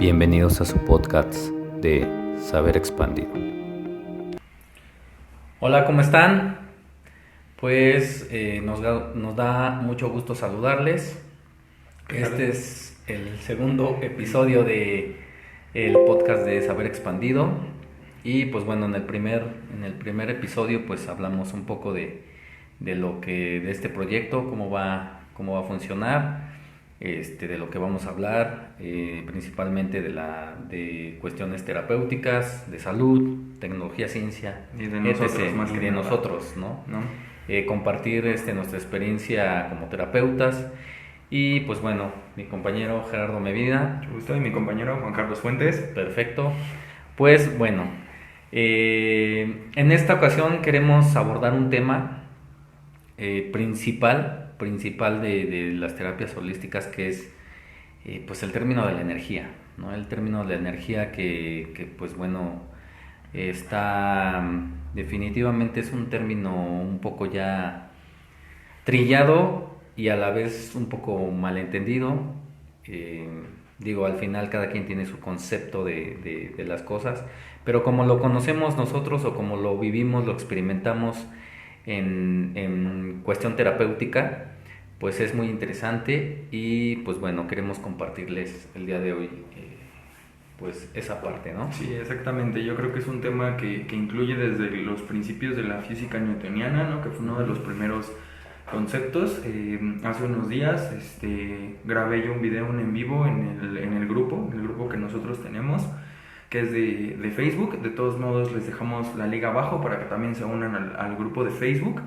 Bienvenidos a su podcast de Saber Expandido. Hola, ¿cómo están? Pues nos da mucho gusto saludarles. Este es el segundo episodio de el podcast de Saber Expandido. Y pues bueno, en el primer episodio pues hablamos un poco de este proyecto, cómo va a funcionar, de lo que vamos a hablar, principalmente de cuestiones terapéuticas, de salud, tecnología, ciencia, y de nosotros, etc. más y que de nada. nosotros, ¿no? Compartir nuestra experiencia como terapeutas. Y pues bueno, mi compañero Gerardo Medina. Mucho gusto, y mi compañero Juan Carlos Fuentes. Perfecto. Pues bueno, en esta ocasión queremos abordar un tema principal de las terapias holísticas, que es pues el término de la energía, ¿no? El término de la energía que pues bueno, está definitivamente es un término un poco ya trillado y a la vez un poco malentendido. Digo, al final cada quien tiene su concepto de las cosas, pero como lo conocemos nosotros o como lo vivimos, lo experimentamos en cuestión terapéutica, pues es muy interesante. Y pues bueno, queremos compartirles el día de hoy pues esa parte, ¿no? Sí, exactamente. Yo creo que es un tema que incluye desde los principios de la física newtoniana, ¿no? Que fue uno de los primeros conceptos. Hace unos días grabé yo un video en vivo en el grupo que nosotros tenemos, que es de Facebook. De todos modos, les dejamos la liga abajo para que también se unan al grupo de Facebook,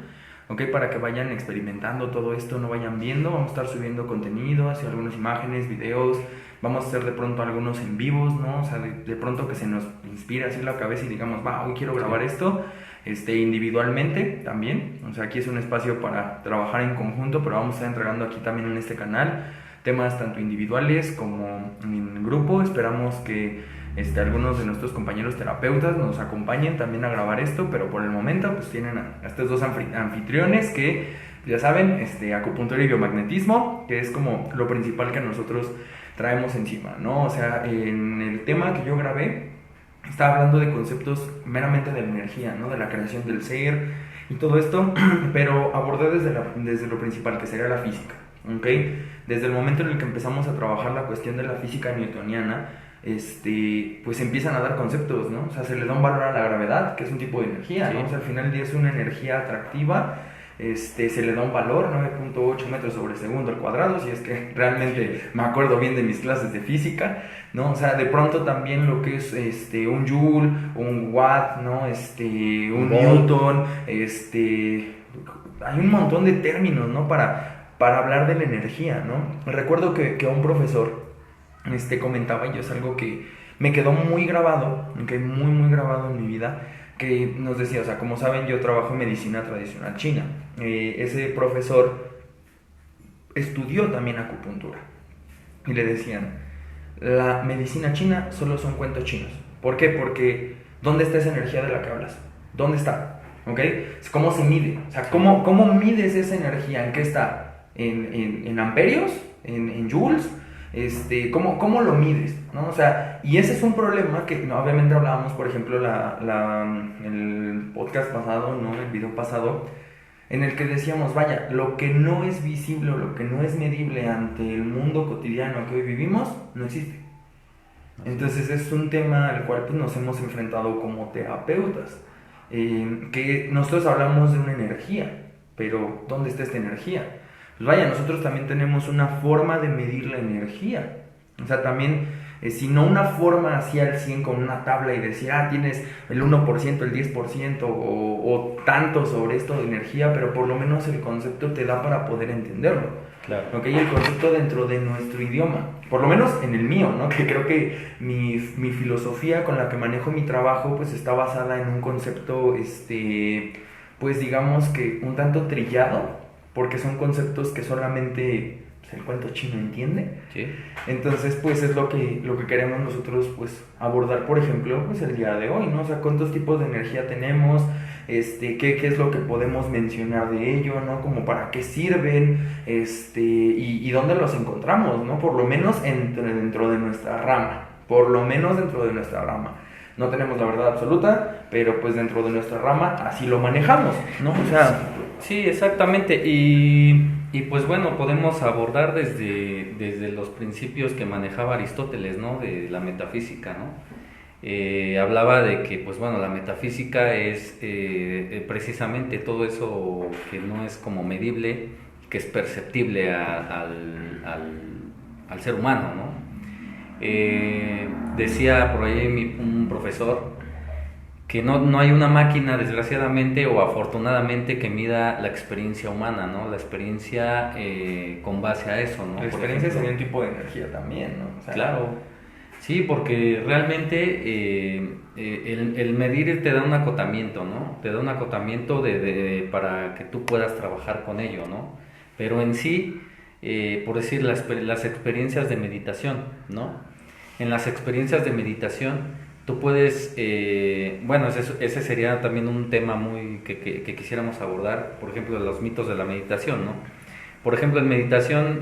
¿ok? Para que vayan experimentando todo esto, no vayan viendo. Vamos a estar subiendo contenido, así algunas imágenes, videos. Vamos a hacer de pronto algunos en vivos, ¿no? O sea, de pronto que se nos inspire así la cabeza y digamos, va, hoy quiero grabar esto, individualmente también. O sea, aquí es un espacio para trabajar en conjunto, pero vamos a estar entregando aquí también en este canal temas tanto individuales como en grupo. Esperamos que algunos de nuestros compañeros terapeutas nos acompañen también a grabar esto, pero por el momento pues tienen a estos dos anfitriones que ya saben, acupuntura y biomagnetismo, que es como lo principal que nosotros traemos encima, ¿no? O sea, en el tema que yo grabé estaba hablando de conceptos meramente de la energía, ¿no? De la creación del ser y todo esto, pero abordé desde lo principal, que sería la física, ¿ok? Desde el momento en el que empezamos a trabajar la cuestión de la física newtoniana, pues empiezan a dar conceptos, ¿no? O sea, se le da un valor a la gravedad, que es un tipo de energía, ¿no? O sea, al final del día es una energía atractiva. Se le da un valor, 9.8 metros sobre segundo al cuadrado, si es que realmente me acuerdo bien de mis clases de física, ¿no? O sea, de pronto también lo que es un joule, un watt, ¿no? Un newton, hay un montón de términos, ¿no? Para hablar de la energía, ¿no? Recuerdo que un profesor comentaba, y es algo que me quedó muy grabado, que muy grabado en mi vida, que nos decía, o sea, como saben, yo trabajo en medicina tradicional china. Ese profesor estudió también acupuntura y le decían, la medicina china solo son cuentos chinos. ¿Por qué? Porque ¿dónde está esa energía de la que hablas? ¿Dónde está? ¿Ok? ¿Cómo se mide? O sea, ¿cómo mides esa energía? ¿En qué está? ¿En amperios? ¿En joules? ¿Cómo lo mides? ¿No? O sea, y ese es un problema que no, obviamente hablábamos, por ejemplo, el podcast pasado, ¿no? El video pasado, en el que decíamos, vaya, lo que no es visible, lo que no es medible ante el mundo cotidiano que hoy vivimos, no existe. Entonces es un tema al cual pues, nos hemos enfrentado como terapeutas, que nosotros hablamos de una energía, pero ¿dónde está esta energía? Pues vaya, nosotros también tenemos una forma de medir la energía. O sea, también, si no una forma así al 100 con una tabla y decir, tienes el 1%, el 10% o tanto sobre esto de energía, pero por lo menos el concepto te da para poder entenderlo. Claro. ¿Ok? El concepto dentro de nuestro idioma, por lo menos en el mío, ¿no? Que creo que mi filosofía con la que manejo mi trabajo, pues está basada en un concepto, pues digamos que un tanto trillado, porque son conceptos que solamente el cuento chino entiende. Sí. Entonces, pues es lo que queremos nosotros pues abordar, por ejemplo, pues el día de hoy, ¿no? O sea, cuántos tipos de energía tenemos, qué es lo que podemos mencionar de ello, ¿no? Como para qué sirven, y dónde los encontramos, ¿no? Por lo menos dentro de nuestra rama, por lo menos dentro de nuestra rama. No tenemos la verdad absoluta, pero pues dentro de nuestra rama así lo manejamos, ¿no? O sea, sí, exactamente. Y pues bueno, podemos abordar desde los principios que manejaba Aristóteles, ¿no? De la metafísica, ¿no? Hablaba de que, pues bueno, la metafísica es precisamente todo eso que no es como medible, que es perceptible al ser humano, ¿no? Decía por ahí un profesor que no hay una máquina, desgraciadamente o afortunadamente, que mida la experiencia humana, ¿no? La experiencia con base a eso, ¿no? la experiencia sería un tipo de energía también, ¿no? O sea, claro. Sí, porque realmente el medir te da un acotamiento, ¿no? Te da un acotamiento para que tú puedas trabajar con ello, ¿no? Pero en sí, por decir, las experiencias de meditación, ¿no? En las experiencias de meditación, tú puedes, bueno, ese sería también un tema muy que quisiéramos abordar, por ejemplo, los mitos de la meditación, ¿no? Por ejemplo, en meditación,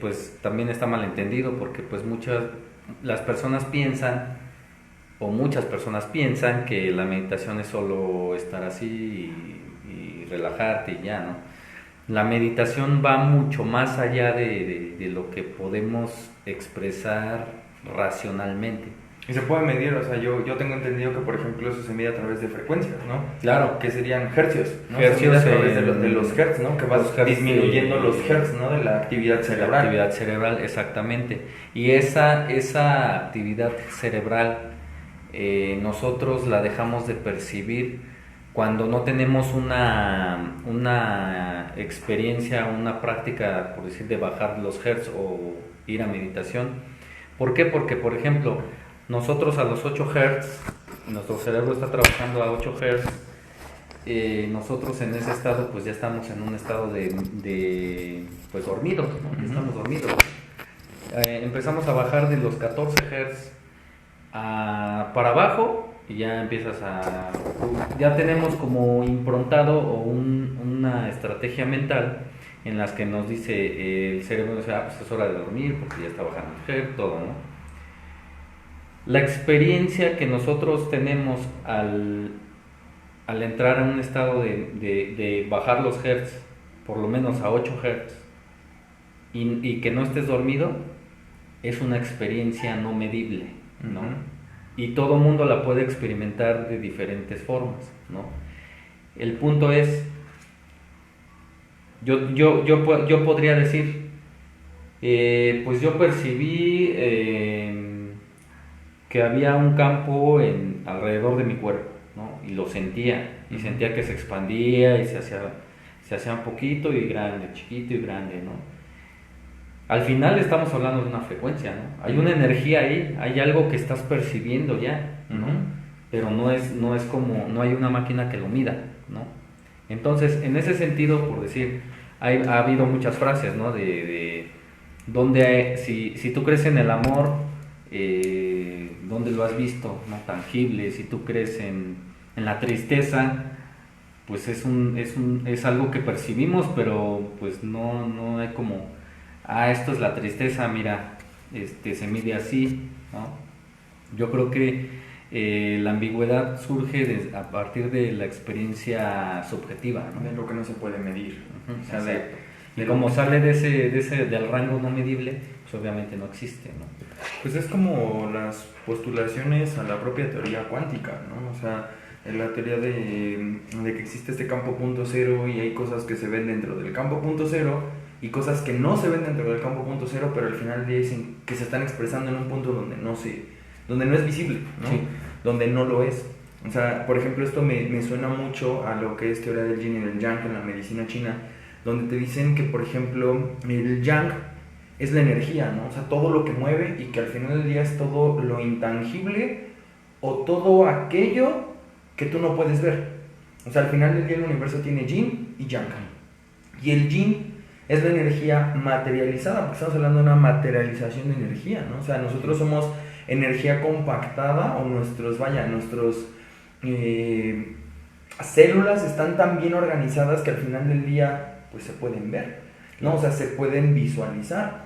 pues también está malentendido, porque pues las personas piensan, o muchas personas piensan, que la meditación es solo estar así y relajarte y ya, ¿no? La meditación va mucho más allá de lo que podemos expresar racionalmente. y se puede medir, o sea, yo tengo entendido que, por ejemplo, eso se mide a través de frecuencias, ¿no? Claro. Que serían hercios, ¿no? Hercios, se mide a través de los hertz, ¿no? Que vas disminuyendo los hertz, ¿no? De la actividad cerebral. La actividad cerebral, exactamente. Y esa actividad cerebral nosotros la dejamos de percibir cuando no tenemos una experiencia, una práctica, por decir, de bajar los hertz o ir a meditación. ¿Por qué? Porque, por ejemplo, nosotros a los 8 Hz, nuestro cerebro está trabajando a 8 Hz, nosotros en ese estado pues ya estamos en un estado de pues dormidos, ¿no? Ya estamos dormidos. Empezamos a bajar de los 14 Hz para abajo y ya ya tenemos como improntado o una estrategia mental en las que nos dice el cerebro, o sea, pues es hora de dormir porque ya está bajando el Hz, todo, ¿no? La experiencia que nosotros tenemos al entrar en un estado de bajar los hertz, por lo menos a 8 hertz, y que no estés dormido, es una experiencia no medible, ¿no? Y todo mundo la puede experimentar de diferentes formas, ¿no? El punto es, yo podría decir, pues yo percibí que había un campo alrededor de mi cuerpo, ¿no? Y lo sentía, y sentía que se expandía y se hacía un poquito y grande, chiquito y grande, ¿no? Al final estamos hablando de una frecuencia, ¿no? Hay una energía ahí, hay algo que estás percibiendo ya, ¿no? Pero no es como, no hay una máquina que lo mida, ¿no? Entonces, en ese sentido, por decir, ha habido muchas frases, ¿no? De donde si tú crees en el amor, ¿dónde lo has visto? No tangible. Si tú crees en la tristeza, pues es algo que percibimos, pero pues no hay como, esto es la tristeza, mira, se mide así, ¿no? Yo creo que la ambigüedad surge a partir de la experiencia subjetiva, ¿no? De lo que no se puede medir. O sea, y como sale del rango no medible, pues obviamente no existe, ¿no? Pues es como las postulaciones a la propia teoría cuántica, ¿no? O sea, en la teoría de que existe este campo punto cero y hay cosas que se ven dentro del campo punto cero y cosas que no se ven dentro del campo punto cero, pero al final dicen que se están expresando en un punto donde no es visible, ¿no? Sí. Donde no lo es. O sea, por ejemplo, esto me suena mucho a lo que es teoría del yin y del yang en la medicina china, donde te dicen que, por ejemplo, el yang es la energía, ¿no? O sea, todo lo que mueve y que al final del día es todo lo intangible o todo aquello que tú no puedes ver. O sea, al final del día el universo tiene yin y yang. Y el yin es la energía materializada, porque estamos hablando de una materialización de energía, ¿no? O sea, nosotros somos energía compactada o nuestros células están tan bien organizadas que al final del día pues se pueden ver, ¿no? O sea, se pueden visualizar.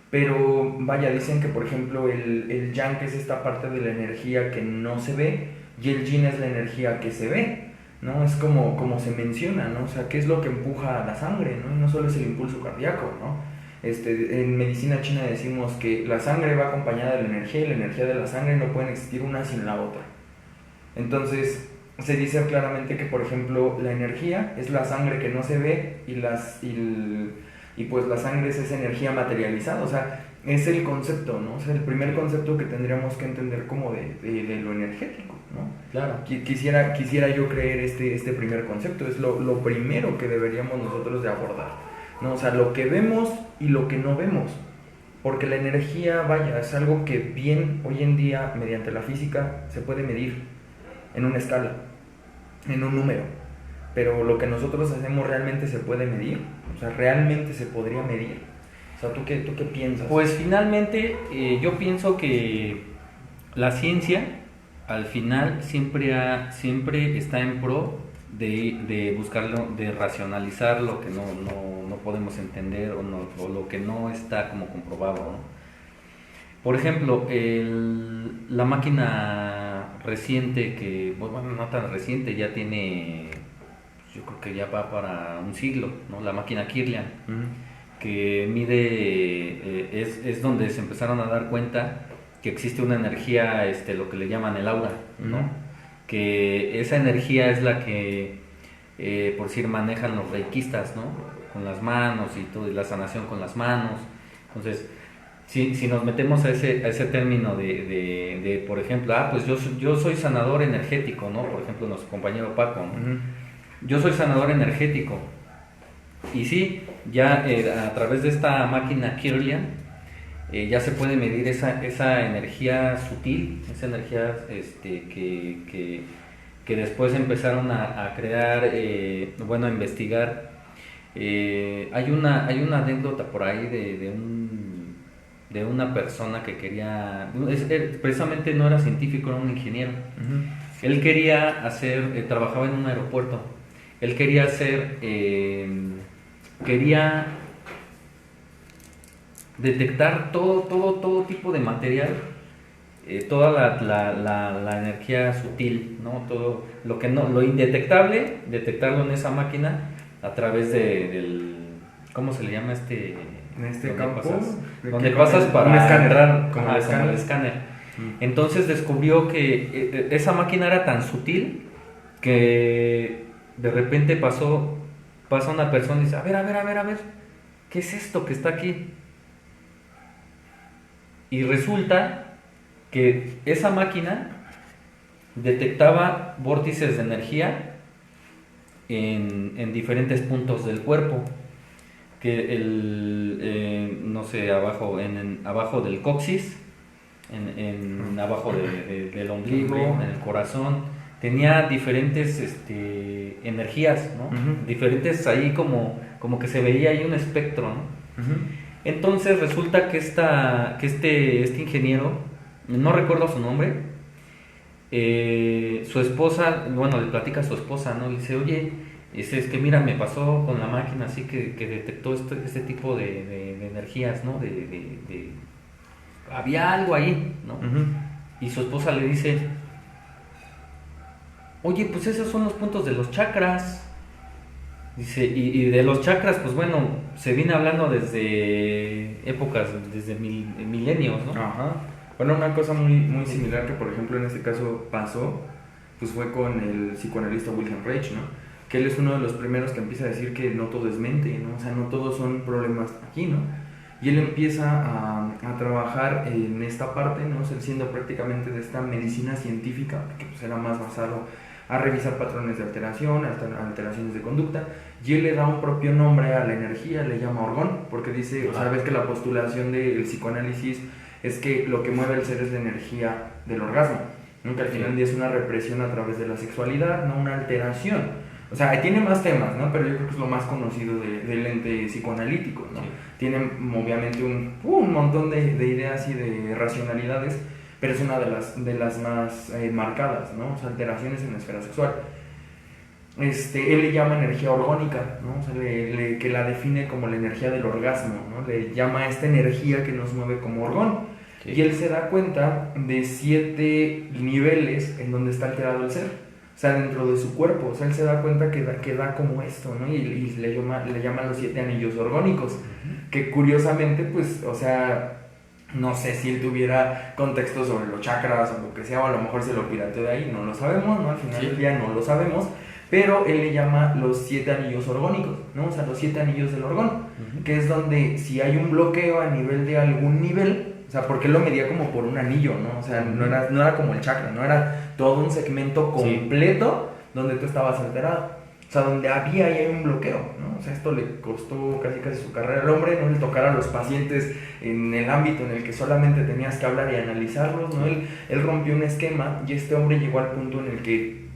Pero vaya, dicen que por ejemplo el yang, que es esta parte de la energía que no se ve, y el yin es la energía que se ve, ¿no? Es como se menciona, ¿no? O sea, ¿qué es lo que empuja la sangre, ¿no? Y no solo es el impulso cardíaco, ¿no? En medicina china decimos que la sangre va acompañada de la energía, y la energía de la sangre no pueden existir una sin la otra. Entonces, se dice claramente que, por ejemplo, la energía es la sangre que no se ve, y pues la sangre es esa energía materializada. O sea, es el concepto, ¿no? O sea, el primer concepto que tendríamos que entender como de lo energético, ¿no? Claro. Quisiera yo creer este primer concepto, es lo primero que deberíamos nosotros de abordar, ¿no? O sea, lo que vemos y lo que no vemos. Porque la energía, vaya, es algo que bien hoy en día, mediante la física, se puede medir en una escala, en un número. Pero lo que nosotros hacemos realmente se puede medir, o sea, realmente se podría medir. O sea, ¿tú qué piensas? Pues finalmente yo pienso que la ciencia al final siempre está en pro de buscarlo, de racionalizar lo que no podemos entender o lo que no está como comprobado, ¿no? Por ejemplo, la máquina reciente, que, bueno, no tan reciente, ya tiene, yo creo que ya va para un siglo, ¿no? La máquina Kirlian, que mide, es donde se empezaron a dar cuenta que existe una energía, lo que le llaman el aura, ¿no? Que esa energía es la que, por decir, manejan los reikistas, ¿no? Con las manos y todo, y la sanación con las manos. Entonces, si nos metemos a ese término de por ejemplo, pues yo soy sanador energético, ¿no? Por ejemplo, nuestro compañero Paco, ¿no? Yo soy sanador energético. Y sí, ya a través de esta máquina Kirlian, ya se puede medir esa energía sutil, esa energía que después empezaron a crear, bueno, a investigar. Hay una anécdota por ahí de una persona que quería, precisamente no era científico, era un ingeniero. Él quería trabajaba en un aeropuerto. Él quería detectar todo tipo de material, toda la energía sutil, ¿no? Todo lo indetectable, detectarlo en esa máquina a través del, ¿cómo se le llama en este campo? Donde pasas para un escáner, entrar, como el escáner. Entonces descubrió que esa máquina era tan sutil que de repente pasa una persona y dice, a ver, ¿qué es esto que está aquí? Y resulta que esa máquina detectaba vórtices de energía en diferentes puntos del cuerpo, que no sé, abajo del coxis, abajo del ombligo, en el corazón, tenía diferentes energías, ¿no? Diferentes, ahí como que se veía ahí un espectro, ¿no? Entonces resulta que este ingeniero, no recuerdo su nombre, su esposa, bueno, le platica a su esposa, ¿no? Le dice, oye, es que mira, me pasó con la máquina así que detectó este tipo de energías, ¿no? Había algo ahí, ¿no? Y su esposa le dice, oye, pues esos son los puntos de los chakras. Dice, y de los chakras, pues bueno, se viene hablando desde épocas, desde milenios, ¿no? Ajá. Bueno, una cosa muy similar que, por ejemplo, en este caso pasó, pues fue con el psicoanalista Wilhelm Reich, ¿no? Que él es uno de los primeros que empieza a decir que no todo es mente, ¿no? O sea, no todos son problemas aquí, ¿no? Y él empieza a trabajar en esta parte, ¿no? O sea, siendo prácticamente de esta medicina científica, que pues era más basado a revisar patrones de alteración, alteraciones de conducta, y él le da un propio nombre a la energía, le llama orgón, porque dice, o sea, ves que la postulación del psicoanálisis es que lo que mueve el ser es la energía del orgasmo, ¿no? Que al final del día es una represión a través de la sexualidad, no una alteración. O sea, tiene más temas, ¿no? Pero yo creo que es lo más conocido del ente psicoanalítico, ¿no? Tiene obviamente un montón de ideas y de racionalidades, pero es una de las más marcadas, ¿no? O sea, alteraciones en la esfera sexual. él le llama energía orgónica, ¿no? O sea, que la define como la energía del orgasmo, ¿no? Le llama a esta energía que nos mueve como orgón. Sí. Y él se da cuenta de 7 niveles en donde está alterado el ser, o sea, dentro de su cuerpo. O sea, él se da cuenta que da como esto, ¿no? Y le llama los 7 anillos orgónicos, que curiosamente, pues, o sea, no sé si él tuviera contexto sobre los chakras o lo que sea, o a lo mejor se lo pirateó de ahí, no lo sabemos, ¿no? Al final del día no lo sabemos. Pero él le llama los 7 anillos orgónicos, ¿no? O sea, los 7 anillos del orgón, que es donde si hay un bloqueo a nivel de algún nivel, o sea, porque él lo medía como por un anillo, ¿no? O sea, no era como el chakra, no era todo un segmento completo donde tú estabas alterado. O sea, donde había ahí un bloqueo, ¿no? O sea, esto le costó casi su carrera al hombre, ¿no? El tocar a los pacientes en el ámbito en el que solamente tenías que hablar y analizarlos, ¿no? Él rompió un esquema y este hombre llegó al punto en el que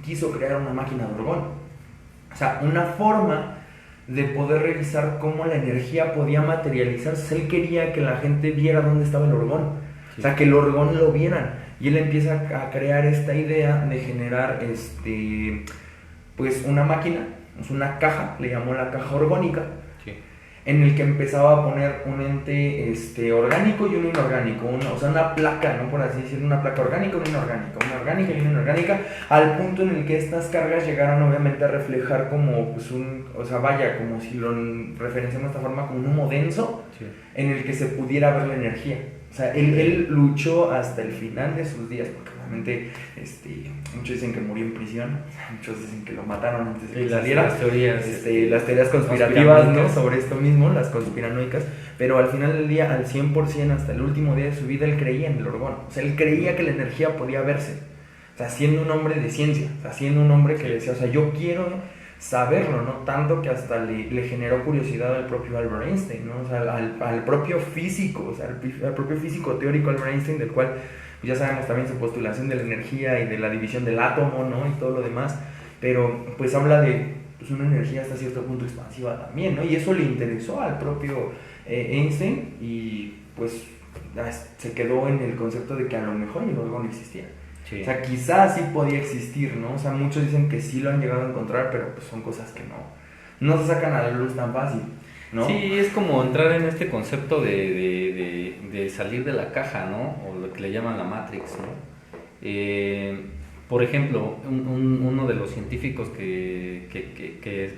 quiso crear una máquina de orgón, o sea, una forma de poder revisar cómo la energía podía materializarse. Él quería que la gente viera dónde estaba el orgón, o sea, que el orgón lo vieran, y él empieza a crear esta idea de generar pues una máquina, es una caja, le llamó la caja orgónica, en el que empezaba a poner un ente orgánico y uno inorgánico, o sea, una placa, ¿no? Por así decirlo, una placa orgánica, una inorgánica, una orgánica y una inorgánica, al punto en el que estas cargas llegaran obviamente a reflejar como, pues, o sea, vaya, como si lo referenciamos de esta forma, como un humo denso, en el que se pudiera ver la energía. O sea, él luchó hasta el final de sus días, porque obviamente muchos dicen que murió en prisión, muchos dicen que lo mataron antes de que saliera. Las teorías conspirativas, ¿no? Sobre esto mismo, las conspiranoicas, pero al final del día, al 100%, hasta el último día de su vida, él creía en el orgón. O sea, él creía que la energía podía verse. O sea, siendo un hombre de ciencia, o sea, siendo un hombre que decía, o sea, yo quiero saberlo, ¿no? Tanto que hasta le generó curiosidad al propio Albert Einstein, ¿no? O sea, al propio físico, o sea, al propio físico teórico Albert Einstein, del cual ya sabemos también su postulación de la energía y de la división del átomo, ¿no? Y todo lo demás, pero pues habla de pues, una energía hasta cierto punto expansiva también, ¿no? Y eso le interesó al propio Einstein, y pues se quedó en el concepto de que a lo mejor el orgón existía. Sí. O sea, quizás sí podía existir, ¿no? O sea, muchos dicen que sí lo han llegado a encontrar, pero pues son cosas que no se sacan a la luz tan fácil, ¿no? Sí, es como entrar en este concepto de salir de la caja, ¿no? O lo que le llaman la Matrix, ¿no? Por ejemplo, uno de los científicos que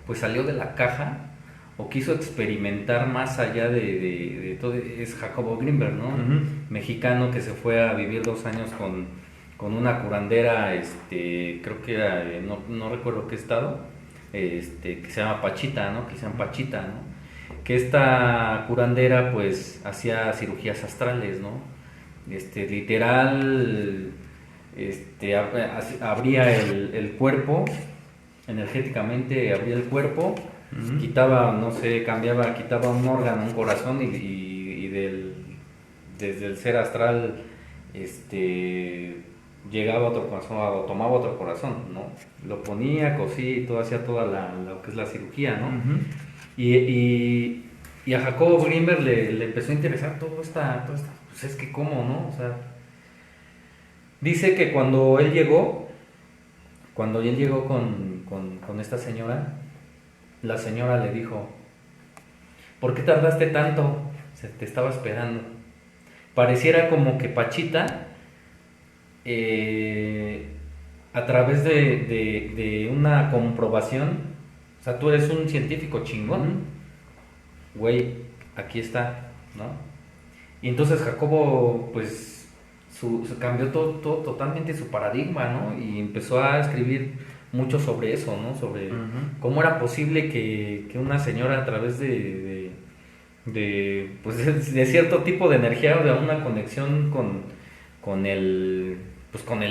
pues salió de la caja o quiso experimentar más allá de todo es Jacobo Grinberg, ¿no? Mexicano, que se fue a vivir 2 años con una curandera, creo que era, no recuerdo qué estado, que se llama Pachita, ¿no? Que se llama Pachita, ¿no? Que esta curandera pues hacía cirugías astrales, ¿no? Literal, abría el cuerpo, energéticamente abría el cuerpo, quitaba, no sé, quitaba un órgano, un corazón, y desde el ser astral llegaba a otro corazón, o tomaba otro corazón, ¿no? Lo ponía, cosía y todo, hacía toda lo que es la cirugía, ¿no? Y a Jacobo Grinberg le empezó a interesar todo esta, pues es que cómo, ¿no? O sea, dice que cuando él llegó con esta señora, la señora le dijo, ¿por qué tardaste tanto? Te estaba esperando. Pareciera como que Pachita, a través de una comprobación, o sea, tú eres un científico chingón, güey, aquí está, ¿no? Y entonces Jacobo, pues, cambió todo totalmente su paradigma, ¿no? Y empezó a escribir mucho sobre eso, ¿no? Sobre cómo era posible que una señora, a través de cierto tipo de energía, de una conexión con el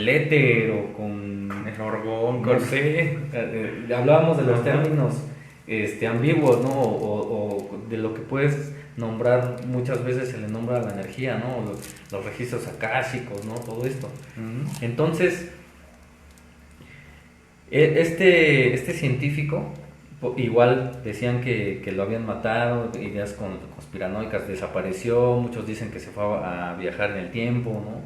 éter o con el orgón, no sé, hablábamos de los términos ambiguos, ¿no? O de lo que puedes nombrar, muchas veces se le nombra la energía, ¿no? Los registros akáshicos, ¿no? Todo esto. Entonces, este científico, igual decían que lo habían matado, ideas conspiranoicas, desapareció, muchos dicen que se fue a viajar en el tiempo, ¿no?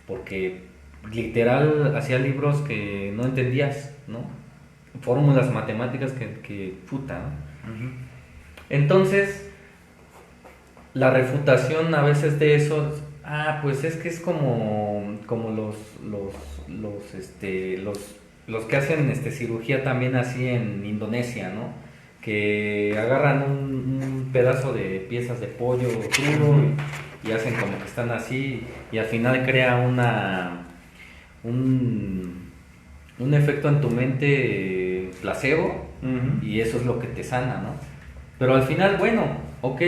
Porque literal hacía libros que no entendías, ¿no? Fórmulas matemáticas que puta, ¿no? Ujú. Entonces, la refutación a veces de eso, pues es que es como los que hacen cirugía también así en Indonesia, ¿no? Que agarran un pedazo de piezas de pollo crudo y hacen como que están así y al final crea un efecto en tu mente placebo Ujú. y eso es lo que te sana, ¿no? Pero al final, bueno, ok,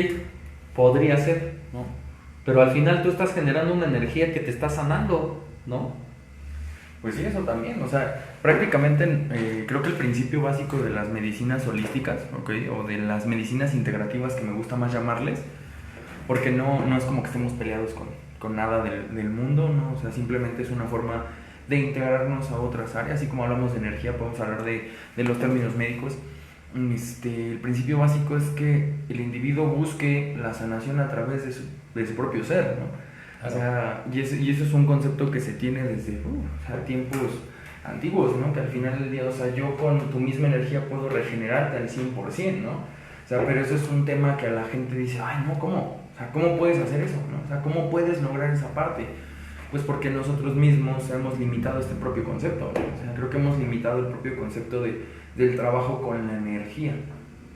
podría ser, ¿no? Pero al final tú estás generando una energía que te está sanando, ¿no? Pues sí, eso también, o sea, prácticamente creo que el principio básico de las medicinas holísticas, ¿ok? O de las medicinas integrativas que me gusta más llamarles, porque no es como que estemos peleados con nada del mundo, ¿no? O sea, simplemente es una forma de integrarnos a otras áreas, así como hablamos de energía, podemos hablar de los términos médicos. El principio básico es que el individuo busque la sanación a través de su propio ser, ¿no? O sea, y eso es un concepto que se tiene desde o sea, tiempos antiguos, ¿no? Que al final del día, o sea, yo con tu misma energía puedo regenerarte al 100%, ¿no? O sea, pero eso es un tema que a la gente dice, ay, no, ¿cómo? O sea, ¿cómo puedes hacer eso, no? O sea, ¿cómo puedes lograr esa parte? Pues porque nosotros mismos hemos limitado este propio concepto, ¿no? O sea, creo que hemos limitado el propio concepto del trabajo con la energía.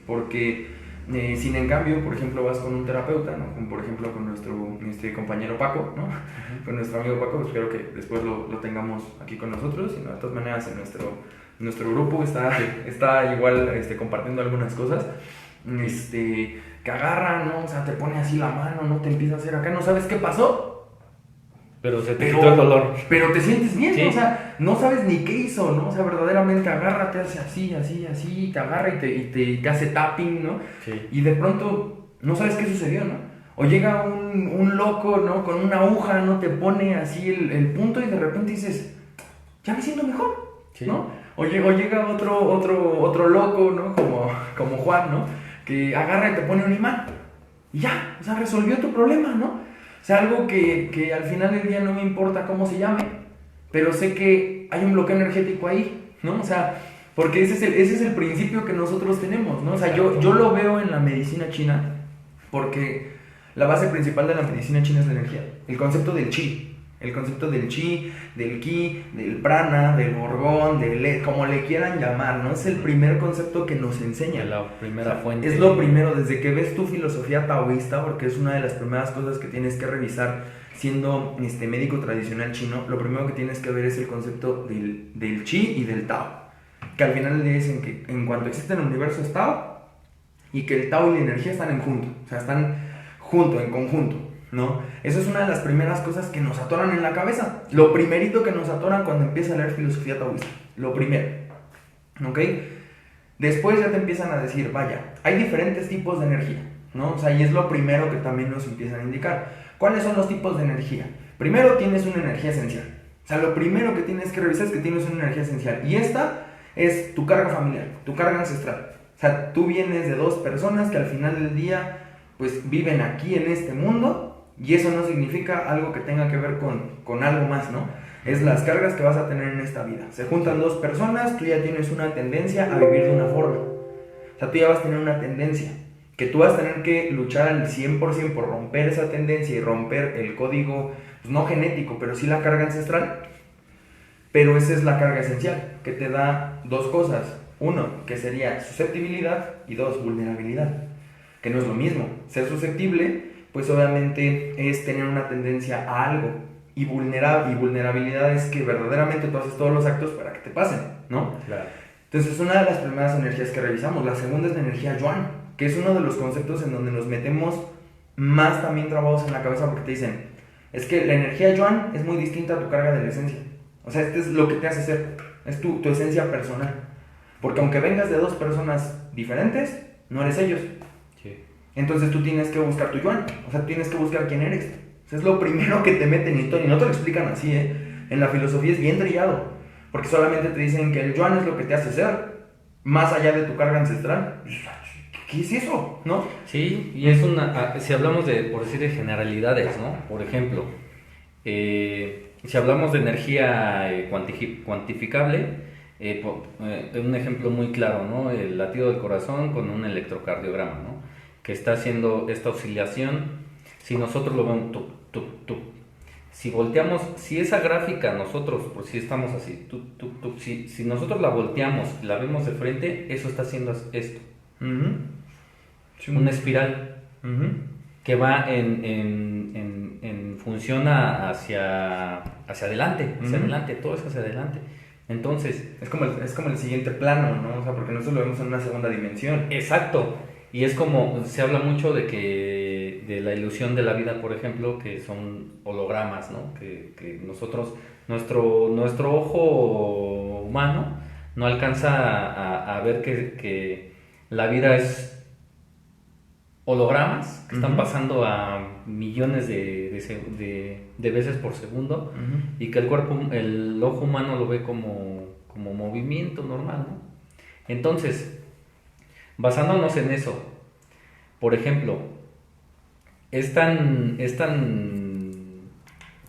Porque, sin en cambio, por ejemplo, vas con un terapeuta, ¿no? Como por ejemplo con nuestro compañero Paco, ¿no? Con nuestro amigo Paco, pues espero que después lo tengamos aquí con nosotros. Y no, de todas maneras, en nuestro grupo está igual compartiendo algunas cosas. Que agarra, ¿no? O sea, te pone así la mano, no te empieza a hacer acá, no sabes qué pasó. Pero se te quitó el dolor. Pero te sientes bien, Sí. ¿no? O sea, no sabes ni qué hizo, ¿no? O sea, verdaderamente agarra, te hace así, te agarra y te hace tapping, ¿no? Sí. Y de pronto no sabes qué sucedió, ¿no? O llega un loco, ¿no? Con una aguja, ¿no? Te pone así el punto y de repente dices, ya me siento mejor, Sí. ¿no? O llega otro loco, ¿no? Como Juan, ¿no? Que agarra y te pone un imán. Y ya, o sea, resolvió tu problema, ¿no? O sea, algo que al final del día no me importa cómo se llame, pero sé que hay un bloqueo energético ahí, ¿no? O sea, porque ese es el principio que nosotros tenemos, ¿no? O sea, yo lo veo en la medicina china, porque la base principal de la medicina china es la energía, el concepto del chi. El concepto del chi, del ki, del prana, del gorgón, como le quieran llamar, ¿no? Es el primer concepto que nos enseña. La primera fuente. Es lo primero, desde que ves tu filosofía taoísta, porque es una de las primeras cosas que tienes que revisar siendo médico tradicional chino. Lo primero que tienes que ver es el concepto del chi y del tao. Que al final le dicen que en cuanto existe el universo es tao, y que el tao y la energía están en junto, o sea, están junto, en conjunto, ¿no? Eso es una de las primeras cosas que nos atoran en la cabeza. Lo primerito que nos atoran cuando empiezas a leer filosofía taoísta. Lo primero, ¿ok? Después ya te empiezan a decir, vaya, hay diferentes tipos de energía, ¿no? O sea, y es lo primero que también nos empiezan a indicar. ¿Cuáles son los tipos de energía? Primero tienes una energía esencial. O sea, lo primero que tienes que revisar es que tienes una energía esencial. Y esta es tu carga familiar, tu carga ancestral. O sea, tú vienes de dos personas que al final del día, pues, viven aquí en este mundo. Y eso no significa algo que tenga que ver con algo más, ¿no? Es las cargas que vas a tener en esta vida. Se juntan dos personas, tú ya tienes una tendencia a vivir de una forma. O sea, tú ya vas a tener una tendencia, que tú vas a tener que luchar al 100% por romper esa tendencia y romper el código, pues no genético, pero sí la carga ancestral. Pero esa es la carga esencial, que te da dos cosas. Uno, que sería susceptibilidad, y dos, vulnerabilidad. Que no es lo mismo. Ser susceptible, pues obviamente es tener una tendencia a algo, y vulnerabilidad es que verdaderamente tú haces todos los actos para que te pasen, ¿no? Claro. Entonces es una de las primeras energías que revisamos. La segunda es la energía yuan, que es uno de los conceptos en donde nos metemos más también trabados en la cabeza, porque te dicen, es que la energía yuan es muy distinta a tu carga de la esencia. O sea, este es lo que te hace ser, es tu esencia personal. Porque aunque vengas de dos personas diferentes, no eres ellos. Sí. Entonces tú tienes que buscar tu yuan, o sea, tienes que buscar quién eres. O sea, es lo primero que te meten y no te lo explican así, ¿eh? En la filosofía es bien trillado, porque solamente te dicen que el yuan es lo que te hace ser, más allá de tu carga ancestral. ¿Qué es eso? ¿No? Sí, y es si hablamos de, por decir, de generalidades, ¿no? Por ejemplo, Si hablamos de energía cuantificable, un ejemplo muy claro, ¿no? El latido del corazón con un electrocardiograma, ¿no? Que está haciendo esta oscilación. Si nosotros lo vemos, tuc, tuc, tuc. Si volteamos, si esa gráfica nosotros, por si estamos así, tuc, tuc, tuc, si nosotros la volteamos, la vemos de frente, eso está haciendo esto. Sí. Una espiral que va en función hacia adelante, todo es hacia adelante. Entonces, es como el siguiente plano, ¿no? O sea, porque nosotros lo vemos en una segunda dimensión. Exacto. Y es como, se habla mucho de la ilusión de la vida, por ejemplo, que son hologramas, ¿no? Que nosotros, nuestro ojo humano no alcanza a ver que la vida es hologramas que están pasando a millones de veces por segundo, y que el ojo humano lo ve como movimiento normal, ¿no? Entonces, basándonos en eso, por ejemplo, están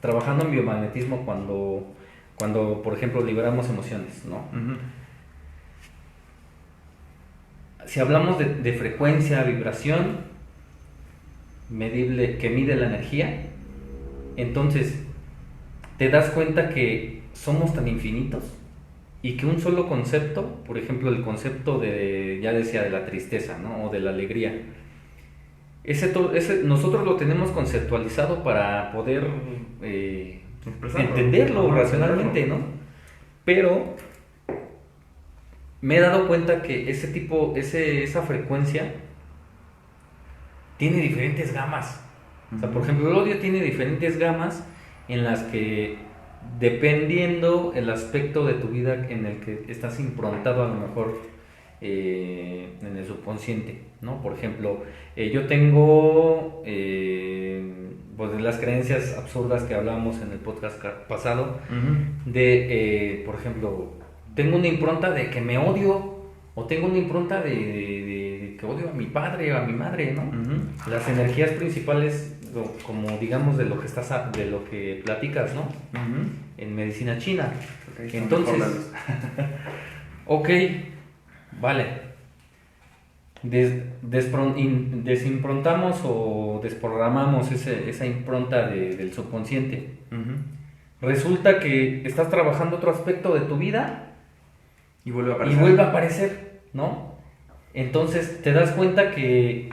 trabajando en biomagnetismo cuando por ejemplo, liberamos emociones, ¿no? Si hablamos de frecuencia, vibración medible, que mide la energía, entonces te das cuenta que somos tan infinitos y que un solo concepto, por ejemplo el concepto ya decía, de la tristeza, ¿no? O de la alegría, ese nosotros lo tenemos conceptualizado para poder entenderlo racionalmente, ¿no? Pero me he dado cuenta que esa frecuencia tiene diferentes gamas. O sea, por ejemplo, el odio tiene diferentes gamas en las que, dependiendo el aspecto de tu vida en el que estás improntado, a lo mejor en el subconsciente, ¿no? Por ejemplo, yo tengo pues de las creencias absurdas que hablábamos en el podcast pasado, por ejemplo, tengo una impronta de que me odio, o tengo una impronta de que odio a mi padre o a mi madre, ¿no? Las energías principales, como digamos de lo que platicas, ¿no? En medicina china. Okay, entonces, ok, vale. Desimprontamos o desprogramamos esa impronta del subconsciente. Resulta que estás trabajando otro aspecto de tu vida y vuelve a aparecer, ¿no? Entonces te das cuenta que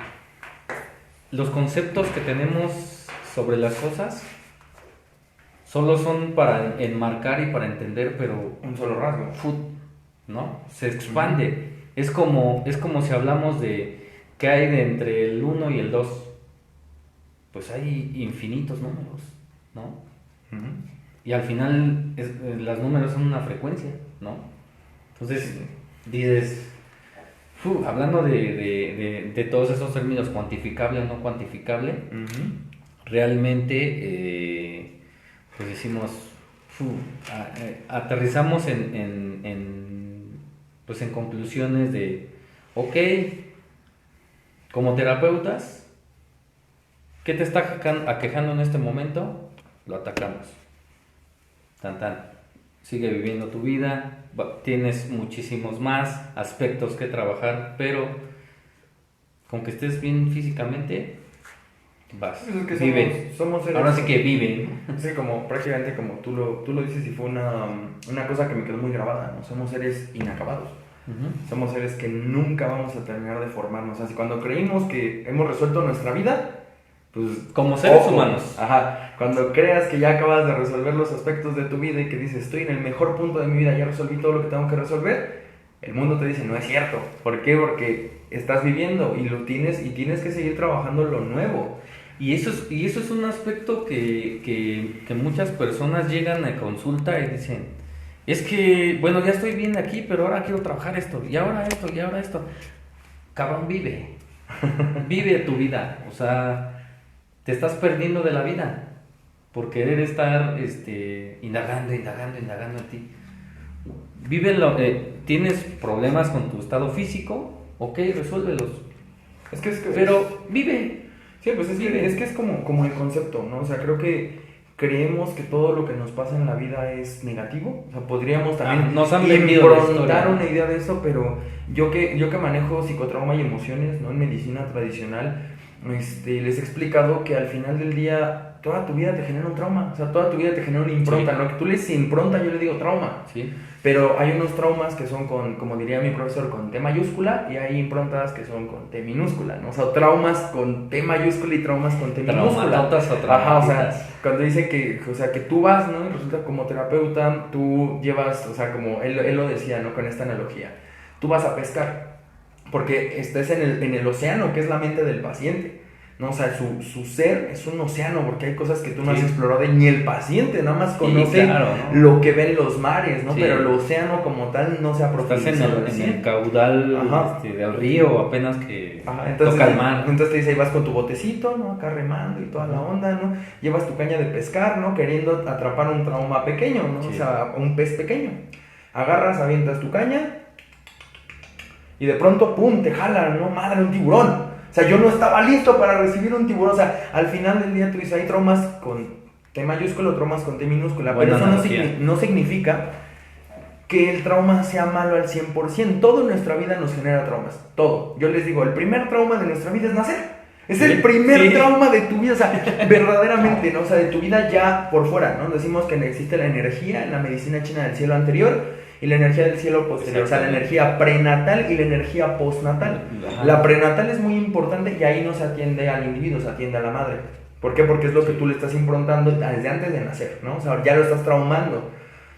los conceptos que tenemos sobre las cosas solo son para enmarcar y para entender, pero un solo rasgo, ¿no? Se expande. Es como si hablamos de qué hay de entre el 1 y el 2. Pues hay infinitos números, ¿no? Y al final los números son una frecuencia, ¿no? Entonces dices, hablando de todos esos términos, cuantificable o no cuantificable, realmente pues decimos, aterrizamos pues en conclusiones de, ok, como terapeutas, ¿qué te está aquejando en este momento? Lo atacamos. Sigue viviendo tu vida, tienes muchísimos más aspectos que trabajar, pero con que estés bien físicamente, vas, es que vive. Somos seres. Ahora sí que vive. Sí, prácticamente como tú lo dices, y fue una cosa que me quedó muy grabada, ¿no? Somos seres inacabados. Somos seres que nunca vamos a terminar de formarnos. Así, cuando creímos que hemos resuelto nuestra vida, pues, como seres humanos. Cuando creas que ya acabas de resolver los aspectos de tu vida y que dices, estoy en el mejor punto de mi vida, ya resolví todo lo que tengo que resolver, el mundo te dice, no es cierto. ¿Por qué? Porque estás viviendo y tienes que seguir trabajando lo nuevo. Y eso es un aspecto que muchas personas llegan a consulta y dicen, es que, bueno, ya estoy bien aquí, pero ahora quiero trabajar esto, y ahora esto, y ahora esto. Cabrón, vive tu vida. O sea, te estás perdiendo de la vida por querer estar indagando en ti. Vívelo. ¿Tienes problemas con tu estado físico? Ok, resuélvelos. Pero vive. Sí, pues es que es como el concepto, ¿no? O sea, creo que creemos que todo lo que nos pasa en la vida es negativo. O sea, podríamos también nos han vendido la improntar historia, ¿no? una idea de eso, pero yo que manejo psicotrauma y emociones, ¿no? En medicina tradicional, les he explicado que al final del día toda tu vida te genera un trauma, o sea, toda tu vida te genera una impronta, Sí. ¿no? Que tú le dices impronta, yo le digo trauma. Sí. Pero hay unos traumas que son con, como diría mi profesor, con T mayúscula, y hay improntas que son con T minúscula, ¿no? O sea, traumas con T mayúscula y traumas con T minúscula. Traumatotas o Ajá, o sea, traumatitas. cuando dice que, o sea, que tú vas, ¿no? Y resulta como terapeuta, tú llevas, o sea, como él lo decía, ¿no? Con esta analogía, tú vas a pescar, porque estás en el océano, que es la mente del paciente. No, o sea, su ser es un océano, porque hay cosas que tú no has Sí. explorado y ni el paciente nada más conoce claro, ¿no? lo que ven los mares, ¿no? Sí. Pero el océano como tal no se ha Estás profundizado en recién. el caudal Ajá. del río, apenas que Ajá, entonces, toca el mar. entonces te dice, ahí vas con tu botecito, ¿no? Acá remando y toda la onda, ¿no? Llevas tu caña de pescar, ¿no? Queriendo atrapar un trauma pequeño, ¿no? Sí. O sea, un pez pequeño. Agarras, avientas tu caña y de pronto, ¡pum!, te jala, ¿no? Madre, un tiburón. O sea, yo no estaba listo para recibir un tiburón. O sea, al final del día tú dices, hay traumas con T mayúscula, traumas con T minúscula. Buena Pero eso analogía. no significa que el trauma sea malo al 100%. Todo en nuestra vida nos genera traumas. Todo. Yo les digo, el primer trauma de nuestra vida es nacer. Es el primer Sí. trauma de tu vida, o sea, verdaderamente, ¿no? O sea, de tu vida ya por fuera, ¿no? Decimos que existe la energía en la medicina china del cielo anterior y la energía del cielo posterior, o sea, la energía prenatal y la energía postnatal. Ajá. La prenatal es muy importante y ahí no se atiende al individuo, se atiende a la madre. ¿Por qué? Porque es lo que tú le estás improntando desde antes de nacer, ¿no? O sea, ya lo estás traumando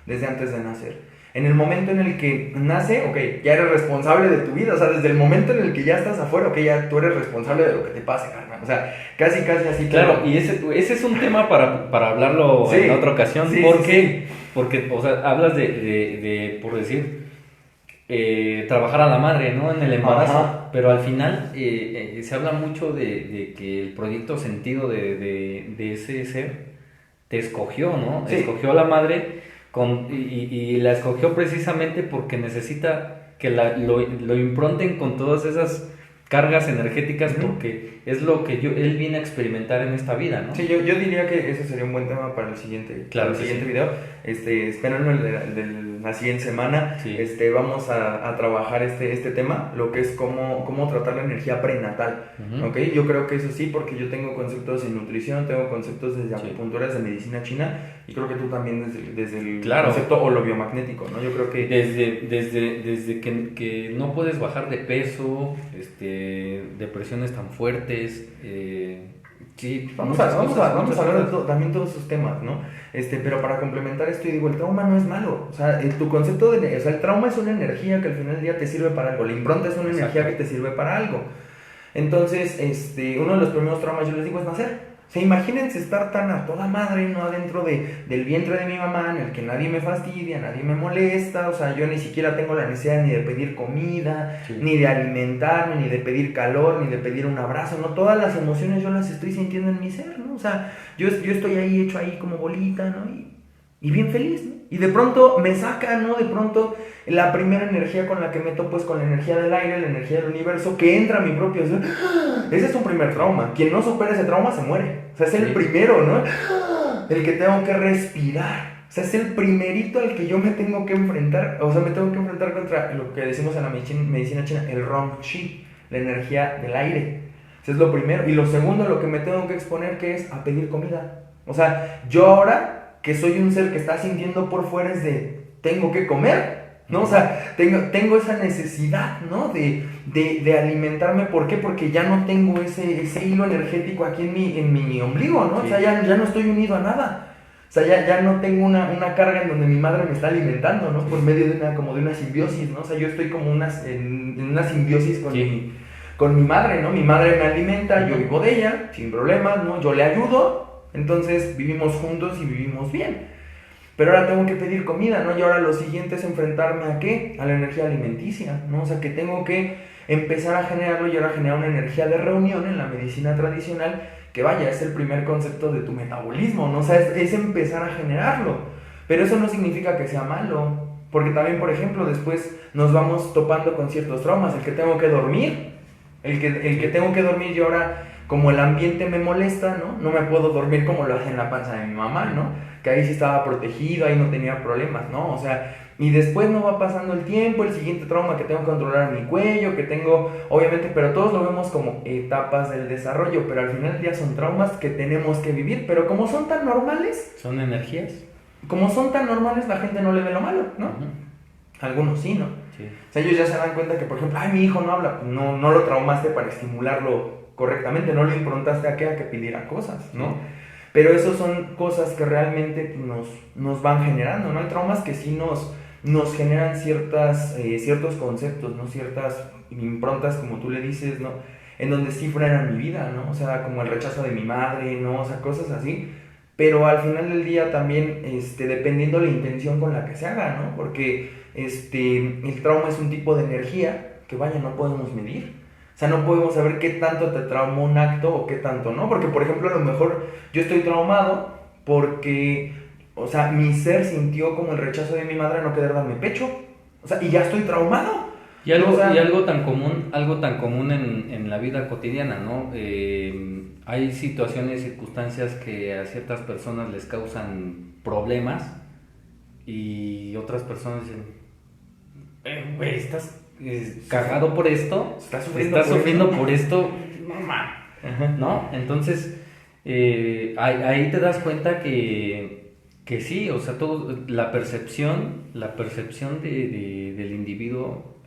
desde antes de nacer. En el momento en el que nace, ok, ya eres responsable de tu vida, o sea, desde el momento en el que ya estás afuera, ok, ya tú eres responsable de lo que te pase, carnal. O sea, casi así. Claro, y ese es un tema para hablarlo Sí. en otra ocasión, Sí, porque, sí. porque, o sea, hablas de por decir, trabajar a la madre, ¿no? En el embarazo, Ajá. pero al final se habla mucho de que el proyecto sentido de ese ser te escogió, ¿no? Sí. Escogió a la madre y la escogió precisamente porque necesita que lo impronten con todas esas cargas energéticas, Ujú. porque es lo que él viene a experimentar en esta vida, ¿no? Sí, yo diría que ese sería un buen tema para el siguiente, Claro para el que siguiente sí. video. Espérenlo el de la siguiente semana. Sí. Vamos a trabajar este tema, lo que es cómo tratar la energía prenatal. Ujú. ¿Ok? Yo creo que eso sí, porque yo tengo conceptos en nutrición, tengo conceptos desde Sí. acupuntura, desde medicina china, y creo que tú también desde el Claro. concepto holobiomagnético, ¿no? Yo creo que... Desde que no puedes bajar de peso, depresiones tan fuertes, sí, Vamos muchas a cosas, hablar muchas de cosas. también todos esos temas, ¿no? Pero para complementar esto, yo digo, el trauma no es malo. O sea, tu concepto o sea, el trauma es una energía que al final del día te sirve para algo. La impronta es una Exacto. energía que te sirve para algo. Entonces, uno de los primeros traumas, yo les digo, es nacer. O sea, imagínense estar tan a toda madre, ¿no? Adentro del vientre de mi mamá, en el que nadie me fastidia, nadie me molesta. O sea, yo ni siquiera tengo la necesidad ni de pedir comida, Sí. ni de alimentarme, ni de pedir calor, ni de pedir un abrazo, ¿no? Todas las emociones yo las estoy sintiendo en mi ser, ¿no? O sea, yo estoy ahí hecho ahí como bolita, ¿no? Y bien feliz, ¿no? Y de pronto me saca, ¿no? De pronto la primera energía con la que meto, pues con la energía del aire, la energía del universo, que entra a mi propio ser. Ese es un primer trauma. Quien no supera ese trauma se muere. O sea, es el Sí. primero, ¿no? El que tengo que respirar. O sea, es el primerito al que yo me tengo que enfrentar. O sea, me tengo que enfrentar contra lo que decimos en la medicina china, el Rong Chi, la energía del aire. Eso es lo primero. Y lo segundo, lo que me tengo que exponer, que es a pedir comida. O sea, yo ahora que soy un ser que está sintiendo por fuera es de, tengo que comer, ¿no? O sea, tengo esa necesidad, ¿no? De alimentarme. ¿Por qué? Porque ya no tengo ese hilo energético aquí en mi ombligo, ¿no? Sí. O sea, ya no estoy unido a nada. O sea, ya no tengo una carga en donde mi madre me está alimentando, ¿no? Por medio de una simbiosis, ¿no? O sea, yo estoy como en una simbiosis Sí. con mi madre, ¿no? Mi madre me alimenta, yo vivo de ella, sin problemas, ¿no? Yo le ayudo, entonces vivimos juntos y vivimos bien. Pero ahora tengo que pedir comida, ¿no? Y ahora lo siguiente es enfrentarme ¿a qué? A la energía alimenticia, ¿no? O sea, que tengo que empezar a generarlo y ahora generar una energía de reunión en la medicina tradicional, que vaya, es el primer concepto de tu metabolismo, ¿no? O sea, es empezar a generarlo. Pero eso no significa que sea malo, porque también, por ejemplo, después nos vamos topando con ciertos traumas, el que tengo que dormir, el que tengo que dormir y ahora como el ambiente me molesta, ¿no? No me puedo dormir como lo hacía en la panza de mi mamá, ¿no? Que ahí sí estaba protegido, ahí no tenía problemas, ¿no? O sea, y después no va pasando el tiempo, el siguiente trauma que tengo que controlar mi cuello, que tengo, obviamente, pero todos lo vemos como etapas del desarrollo, pero al final del día son traumas que tenemos que vivir, pero como son tan normales, Son energías. como son tan normales, la gente no le ve lo malo, ¿no? Ujú. Algunos sí, ¿no? Sí. O sea, ellos ya se dan cuenta que, por ejemplo, ay, mi hijo no habla, no lo traumaste para estimularlo correctamente, no lo improntaste a que pidiera cosas, ¿no? Sí. Pero eso son cosas que realmente nos van generando, ¿no? Hay traumas que sí nos generan ciertos conceptos, ¿no? Ciertas improntas, como tú le dices, ¿no? En donde sí frenan mi vida, ¿no? O sea, como el rechazo de mi madre, ¿no? O sea, cosas así. Pero al final del día también, dependiendo la intención con la que se haga, ¿no? Porque el trauma es un tipo de energía que, vaya, no podemos medir. O sea, no podemos saber qué tanto te traumó un acto o qué tanto no. Porque, por ejemplo, a lo mejor yo estoy traumado porque, o sea, mi ser sintió como el rechazo de mi madre a no querer darme pecho. O sea, y ya estoy traumado. Y algo, O sea, y algo tan común en la vida cotidiana, ¿no? Hay situaciones, circunstancias que a ciertas personas les causan problemas y otras personas dicen, güey, estás cagado por esto, Estás sufriendo por esto, no mames, ¿no? Entonces, ahí te das cuenta que sí, o sea, la percepción del individuo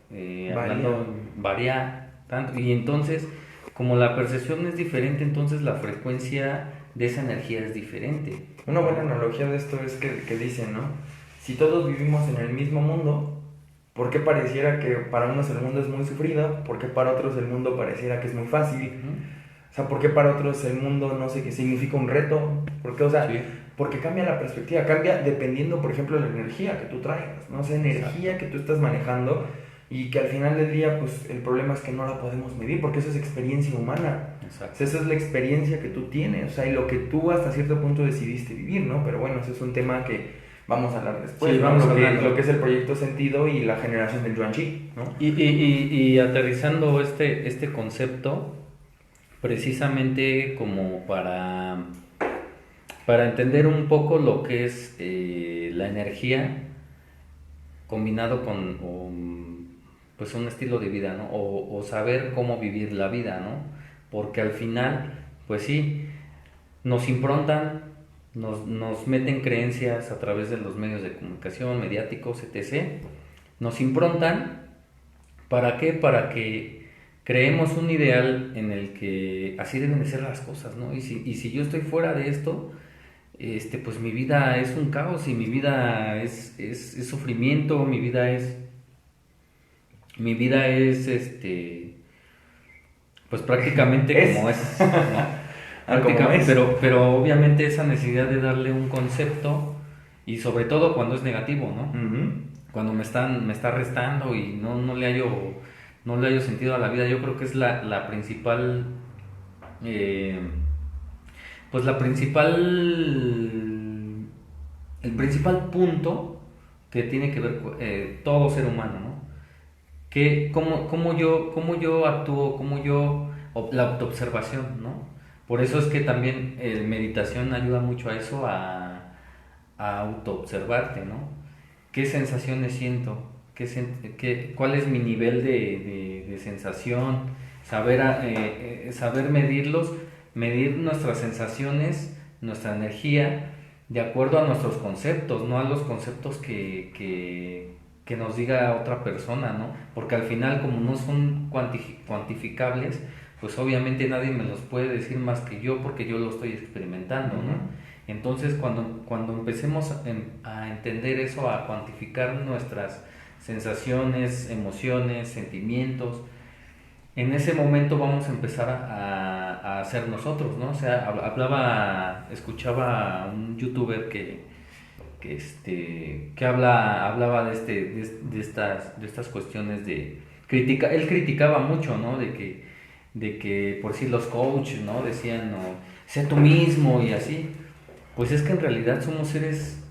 varía tanto, y entonces, como la percepción es diferente, entonces la frecuencia de esa energía es diferente. una buena analogía de esto es que dicen, ¿no? Si todos vivimos en el mismo mundo, ¿por qué pareciera que para unos el mundo es muy sufrido? ¿Por qué para otros el mundo pareciera que es muy fácil? O sea, ¿por qué para otros el mundo no sé qué significa un reto? ¿Por qué? O sea, Sí. porque cambia la perspectiva, cambia dependiendo, por ejemplo, de la energía que tú traigas, ¿no? O sea, energía que tú estás manejando y que al final del día, pues, el problema es que no la podemos medir porque eso es experiencia humana. O Exacto. sea, esa es la experiencia que tú tienes, o sea, y lo que tú hasta cierto punto decidiste vivir, ¿no? Pero bueno, eso es un tema que vamos a hablar después, Sí, ¿no? vamos hablando. Lo que es el proyecto Sentido y la generación del Yuan Chi, ¿no? Y aterrizando este concepto, precisamente como para entender un poco lo que es la energía combinado con pues un estilo de vida, ¿no? O saber cómo vivir la vida, ¿no? Porque al final, pues sí, nos improntan, nos meten creencias a través de los medios de comunicación, mediáticos, etc. Nos improntan, ¿para qué? Para que creemos un ideal en el que así deben de ser las cosas, ¿no? Y si yo estoy fuera de esto, pues mi vida es un caos y mi vida es sufrimiento, mi vida es pues prácticamente como es, ¿no? Como es. Pero obviamente esa necesidad de darle un concepto y sobre todo cuando es negativo, ¿no? Uh-huh. Cuando me está restando y no le hallo sentido a la vida, yo creo que es la principal pues el principal punto que tiene que ver todo ser humano, ¿no? Cómo yo actúo, la autoobservación, ¿no? Por eso es que también meditación ayuda mucho a eso, a autoobservarte, ¿no? ¿Qué sensaciones siento? ¿Cuál es mi nivel de sensación? Saber medirlos, medir nuestras sensaciones, nuestra energía, de acuerdo a nuestros conceptos, no a los conceptos que nos diga otra persona, ¿no? Porque al final, como no son cuantificables, pues obviamente nadie me los puede decir más que yo, porque yo lo estoy experimentando, ¿no? Entonces, cuando empecemos a entender eso, a cuantificar nuestras sensaciones, emociones, sentimientos, en ese momento vamos a empezar a ser nosotros, ¿no? O sea, escuchaba a un youtuber que hablaba de estas cuestiones él criticaba mucho, ¿no? De que por sí los coaches, ¿no? Decían, no, sé tú mismo y así. Pues es que en realidad somos seres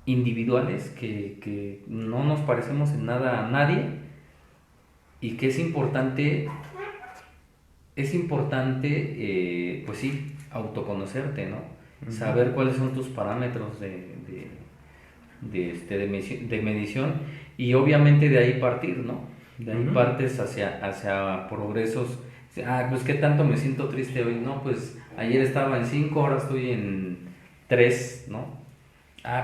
individuales que no nos parecemos en nada a nadie y que es importante es importante, pues sí, autoconocerte, ¿no? Ujú. Saber cuáles son tus parámetros de medición y obviamente de ahí partir, ¿no? De ahí Ujú. partes hacia progresos. Pues qué tanto me siento triste hoy, ¿no? Pues ayer estaba en 5, ahora estoy en 3, ¿no?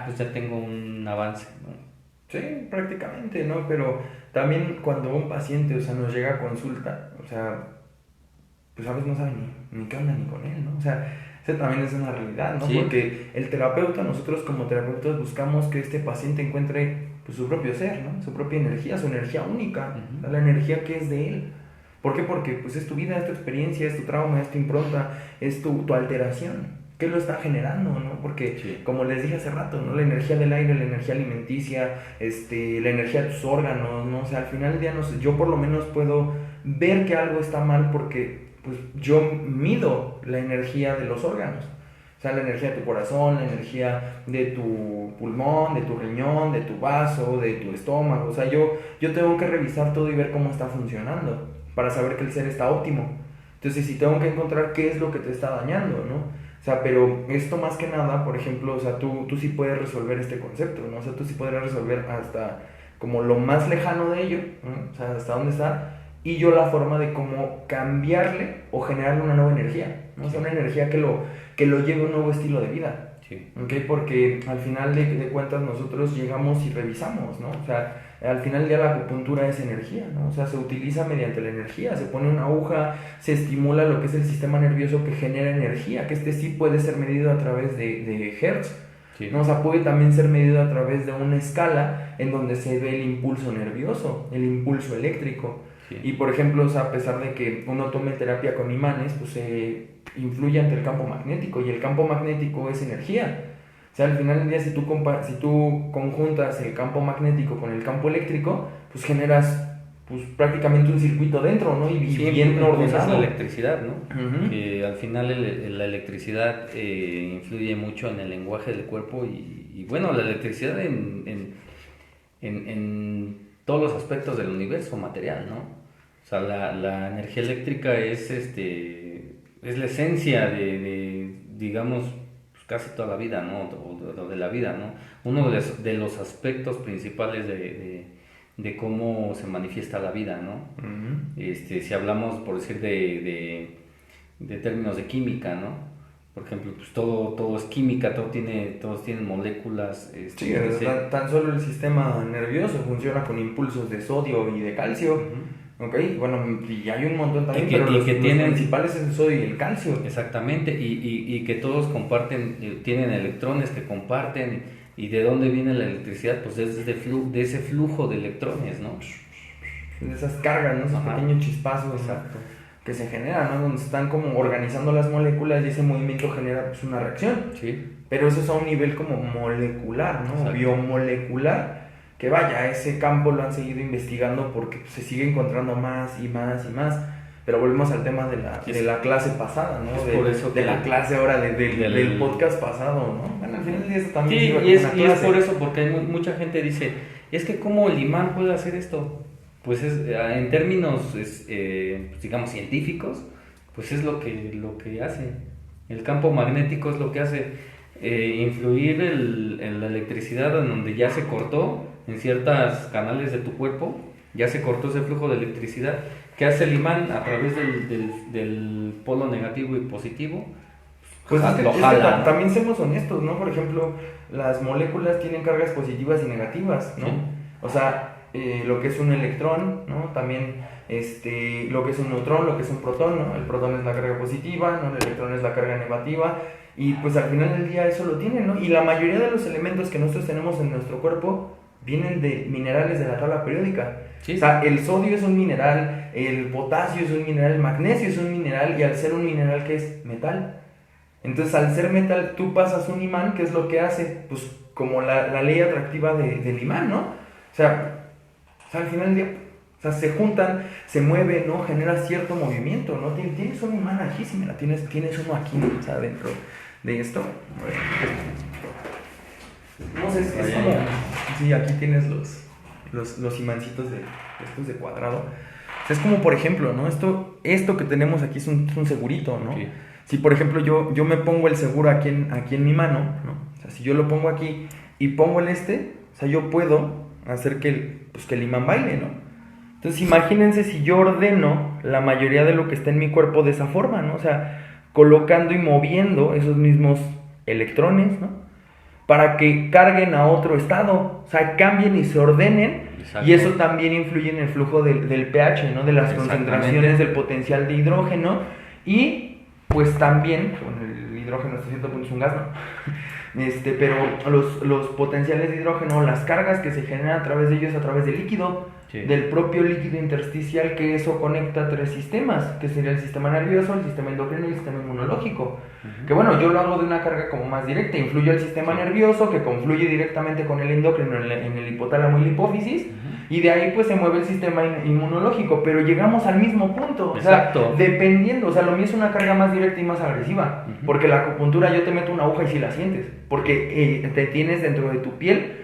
Pues ya tengo un avance, ¿no? Sí, prácticamente, ¿no? Pero también cuando un paciente, o sea, nos llega a consulta, o sea, pues a veces no sabe ni qué onda ni con él, ¿no? O sea, esa también es una realidad, ¿no? Sí. Porque el terapeuta, nosotros como terapeutas buscamos que este paciente encuentre pues, su propio ser, ¿no? Su propia energía, su energía única, Ujú. o sea, la energía que es de él. ¿Por qué? Porque pues es tu vida, es tu experiencia, es tu trauma, es tu impronta, es tu alteración. ¿Qué lo está generando, no? Porque, Sí. como les dije hace rato, ¿no? La energía del aire, la energía alimenticia, la energía de tus órganos, ¿no? O sea, al final del día, no sé, yo por lo menos puedo ver que algo está mal porque, pues, yo mido la energía de los órganos. O sea, la energía de tu corazón, la energía de tu pulmón, de tu riñón, de tu vaso, de tu estómago. O sea, yo tengo que revisar todo y ver cómo está funcionando para saber que el ser está óptimo. Entonces, si tengo que encontrar qué es lo que te está dañando, ¿no? O sea, pero esto más que nada, por ejemplo, o sea, tú sí puedes resolver este concepto, ¿no? O sea, tú sí podrías resolver hasta como lo más lejano de ello, ¿no? O sea, hasta dónde está, y yo la forma de cómo cambiarle o generarle una nueva energía, ¿no? O sea, una energía que lo lleve a un nuevo estilo de vida. Sí. ¿Okay? Porque al final de cuentas nosotros llegamos y revisamos, ¿no? O sea, al final ya la acupuntura es energía, ¿no? O sea, se utiliza mediante la energía, se pone una aguja, se estimula lo que es el sistema nervioso que genera energía, que sí puede ser medido a través de hertz, Sí. ¿no? O sea, puede también ser medido a través de una escala en donde se ve el impulso nervioso, el impulso eléctrico. Sí. Y por ejemplo, o sea, a pesar de que uno tome terapia con imanes, pues se influye ante el campo magnético, y el campo magnético es energía. O sea, al final del día, si tú conjuntas el campo magnético con el campo eléctrico, pues generas pues, prácticamente un circuito dentro, ¿no? Y Sí, bien pues, es ordenado. la electricidad, ¿no? Ujú. Que al final la electricidad influye mucho en el lenguaje del cuerpo y bueno, la electricidad en todos los aspectos del universo material, ¿no? O sea, la energía eléctrica es la esencia de digamos, pues, casi toda la vida, ¿no? O de la vida, ¿no? Uno de los aspectos principales de cómo se manifiesta la vida, ¿no? Ujú. Si hablamos, por decir, de términos de química, ¿no? Por ejemplo, pues todo es química, todos tienen moléculas. Sí, que se- tan solo el sistema nervioso funciona con impulsos de sodio y de calcio. Ujú. ¿Ok? Bueno, y hay un montón también, Y que- pero y los que tienen- principales es el sodio y el calcio. Exactamente, y que todos comparten, tienen electrones que comparten. ¿Y de dónde viene la electricidad? Pues es de ese flujo de electrones, ¿no? De esas cargas, ¿no? Esos Ajá. pequeños chispazos, ¿no? Exacto. Que se generan, ¿no? Donde se están como organizando las moléculas y ese movimiento genera pues, una reacción. Sí. Pero eso es a un nivel como molecular, ¿no? Exacto. Biomolecular. Que vaya, ese campo lo han seguido investigando porque pues, se sigue encontrando más y más y más. Pero volvemos al tema de la clase pasada, ¿no? Es por eso de que- la clase ahora del- del podcast pasado, ¿no? Bueno, al final del día eso también Sí, sirve y como es, una y es clase. por eso, porque mucha gente dice, es que ¿cómo el imán puede hacer esto? Pues en términos, digamos, científicos, pues es lo que hace. El campo magnético es lo que hace influir en la electricidad en donde ya se cortó en ciertos canales de tu cuerpo, ya se cortó ese flujo de electricidad. ¿Qué hace el imán a través del polo negativo y positivo? Pues es que, lo jala, ¿no? también seamos honestos, ¿no? Por ejemplo, las moléculas tienen cargas positivas y negativas, ¿no? Sí. O sea, lo que es un electrón, ¿no? También lo que es un neutrón, lo que es un protón, ¿no? El protón es la carga positiva, ¿no? El electrón es la carga negativa, y pues al final del día eso lo tienen, ¿no? Y la mayoría de los elementos que nosotros tenemos en nuestro cuerpo vienen de minerales de la tabla periódica. Sí. O sea, el sodio es un mineral, el potasio es un mineral, el magnesio es un mineral, y al ser un mineral, ¿qué es? Metal. Entonces, al ser metal, tú pasas un imán, ¿qué es lo que hace? Pues como la ley atractiva del imán, ¿no? O sea, al final del día, o sea, se juntan, se mueve, ¿no? Genera cierto movimiento, ¿no? Tienes un imán aquí, si mira, tienes uno aquí, o sea, dentro de esto. No sé, es Vaya, como... ya. Sí, aquí tienes los imancitos de estos de cuadrado. O sea, es como, por ejemplo, ¿no? Esto que tenemos aquí es un segurito, ¿no? Sí. Si, por ejemplo, yo me pongo el seguro aquí en mi mano, ¿no? O sea, si yo lo pongo aquí y pongo o sea, yo puedo hacer que el imán baile, ¿no? Entonces, imagínense si yo ordeno la mayoría de lo que está en mi cuerpo de esa forma, ¿no? O sea, colocando y moviendo esos mismos electrones, ¿no? Para que carguen a otro estado, o sea, cambien y se ordenen. Exacto. Y eso también influye en el flujo del pH, ¿no? De las concentraciones del potencial de hidrógeno. Y pues también, bueno, el hidrógeno hasta cierto punto es un gas, ¿no? Pero los potenciales de hidrógeno, las cargas que se generan a través de ellos, a través del líquido, Sí. del propio líquido intersticial, que eso conecta 3 sistemas, que sería el sistema nervioso, el sistema endocrino y el sistema inmunológico. Ujú. Que bueno, yo lo hago de una carga como más directa, influye al sistema nervioso, que confluye directamente con el endocrino en el hipotálamo y la hipófisis, y de ahí pues se mueve el sistema inmunológico, pero llegamos al mismo punto. Exacto. O sea, dependiendo, o sea, lo mío es una carga más directa y más agresiva, porque la acupuntura yo te meto una aguja y sí la sientes, porque te tienes dentro de tu piel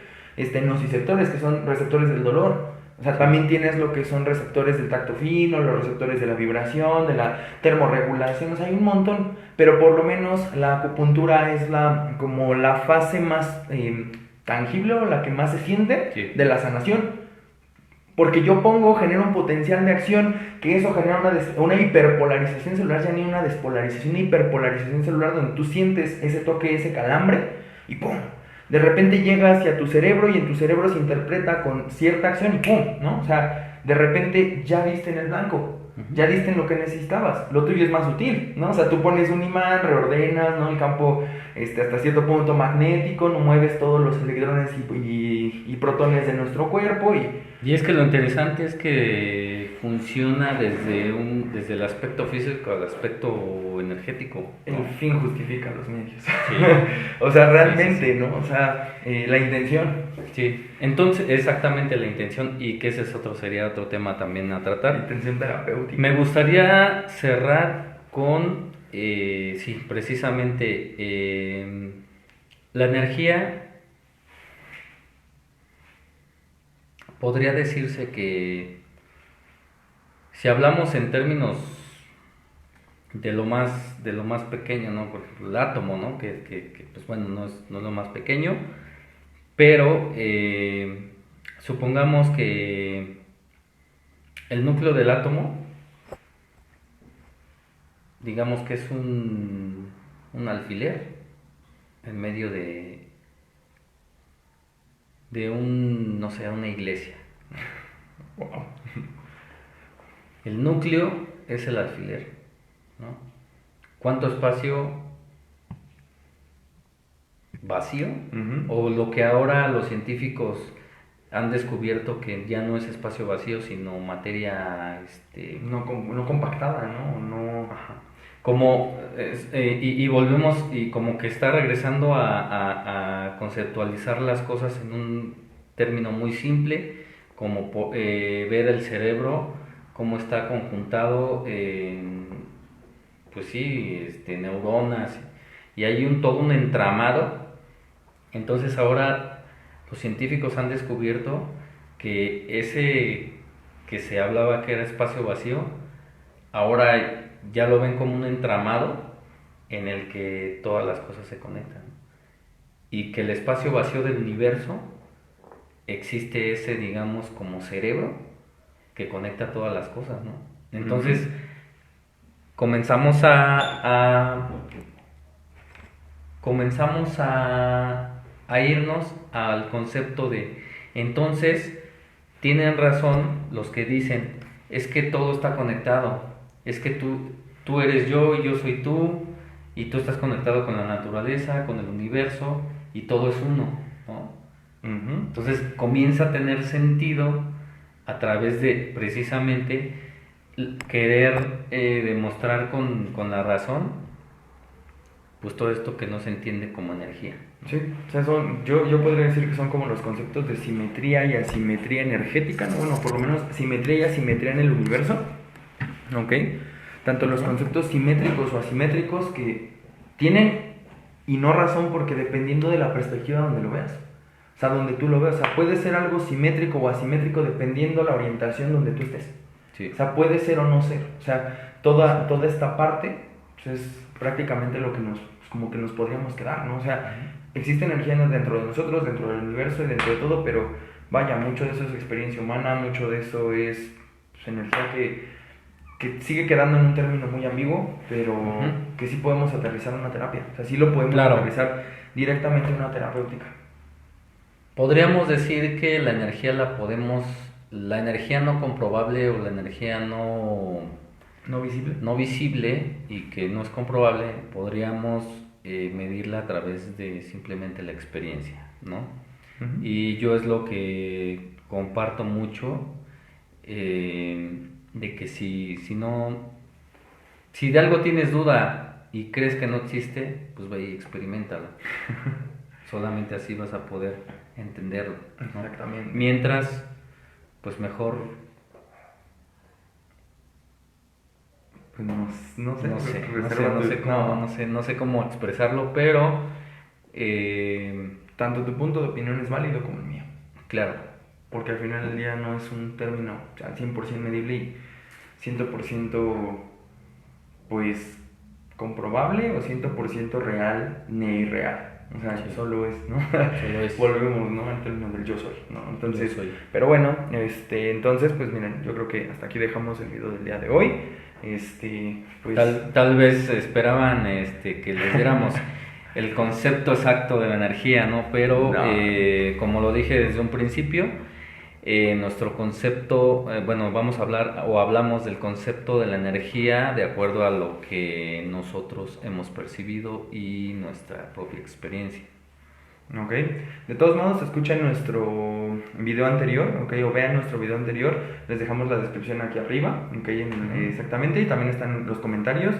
nociceptores, que son receptores del dolor. O sea, también tienes lo que son receptores del tacto fino, los receptores de la vibración, de la termorregulación, o sea, hay un montón, pero por lo menos la acupuntura es como la fase más tangible o la que más se siente Sí. de la sanación. Porque yo genero un potencial de acción, que eso genera una hiperpolarización celular, ya ni una despolarización, una hiperpolarización celular donde tú sientes ese toque, ese calambre, y ¡pum! De repente llega hacia tu cerebro y en tu cerebro se interpreta con cierta acción y ¡pum! ¿No? O sea, de repente ya diste en el blanco, ya diste en lo que necesitabas. Lo tuyo es más sutil, ¿no? O sea, tú pones un imán, reordenas, ¿no? El campo hasta cierto punto magnético, no mueves todos los electrones y protones de nuestro cuerpo Y es que lo interesante es que funciona desde el aspecto físico al aspecto energético, ¿no? el fin justifica los medios. Sí. O sea, realmente, Sí, sí, sí. ¿no? O sea, la intención. Sí, entonces exactamente la intención, y que ese sería otro tema también a La tratar. intención terapéutica. Me gustaría cerrar con, sí, precisamente la energía. Podría decirse que si hablamos en términos de lo más pequeño, ¿no? Por ejemplo, el átomo, ¿no? Que pues bueno, no es lo más pequeño, pero supongamos que el núcleo del átomo, digamos que es un alfiler en medio de no sé, una iglesia. Wow. El núcleo es el alfiler, ¿no? ¿Cuánto espacio vacío? O lo que ahora los científicos han descubierto, que ya no es espacio vacío, sino materia, No compactada, ¿no? Ajá. Como y volvemos, y como que está regresando a conceptualizar las cosas en un término muy simple, como ver el cerebro, cómo está conjuntado en, pues sí, neuronas, y hay todo un entramado. Entonces ahora los científicos han descubierto que ese que se hablaba que era espacio vacío, ahora ya lo ven como un entramado en el que todas las cosas se conectan, y que el espacio vacío del universo existe ese, digamos, como cerebro que conecta todas las cosas, ¿no? Entonces comenzamos a irnos al concepto de, entonces tienen razón los que dicen, es que todo está conectado, es que tú eres yo y yo soy tú, y tú estás conectado con la naturaleza, con el universo, y todo es uno, ¿no? Entonces comienza a tener sentido a través de precisamente querer demostrar con la razón, pues todo esto que no se entiende como energía. Sí, o sea, yo podría decir que son como los conceptos de simetría y asimetría energética, ¿no? Bueno, por lo menos simetría y asimetría en el universo, ¿ok? Tanto los conceptos simétricos o asimétricos, que tienen y no razón, porque dependiendo de la perspectiva donde lo veas, o sea, donde tú lo veas, o sea, puede ser algo simétrico o asimétrico dependiendo la orientación donde tú estés. Sí. O sea, puede ser o no ser. O sea, toda esta parte pues, es prácticamente lo que como que nos podríamos quedar, ¿no? O sea, existe energía dentro de nosotros, dentro del universo y dentro de todo, pero vaya, mucho de eso es experiencia humana, mucho de eso es pues, energía que sigue quedando en un término muy ambiguo, pero que sí podemos aterrizar en una terapia. O sea, sí lo podemos aterrizar directamente en una terapéutica. Podríamos decir que la energía la energía no comprobable o la energía No visible. no visible y que no es comprobable, podríamos medirla a través de simplemente la experiencia, ¿no? Uh-huh. Y yo es lo que comparto mucho, de que si de algo tienes duda y crees que no existe, pues ve y experiméntalo. Solamente así vas a poder entenderlo, ¿no? Exactamente. Mientras, pues mejor, Pues no sé, no sé cómo expresarlo, pero tanto tu punto de opinión es válido como el mío. claro, Porque al final del día no es un término al 100% medible y 100% pues comprobable o 100% real ni irreal. O sea, Sí. solo es, ¿no? Solo es. Volvemos, ¿no? Al término del yo soy, ¿no? Entonces, Yo soy. pero bueno, entonces, pues miren, yo creo que hasta aquí dejamos el video del día de hoy. Pues... Tal vez esperaban que les diéramos el concepto exacto de la energía, ¿no? Pero No. como lo dije desde un principio, nuestro concepto, bueno, vamos a hablar o hablamos del concepto de la energía de acuerdo a lo que nosotros hemos percibido y nuestra propia experiencia. Ok, de todos modos escuchen nuestro video anterior, ok, o vean nuestro video anterior, les dejamos la descripción aquí arriba, ok, exactamente, y también están los comentarios,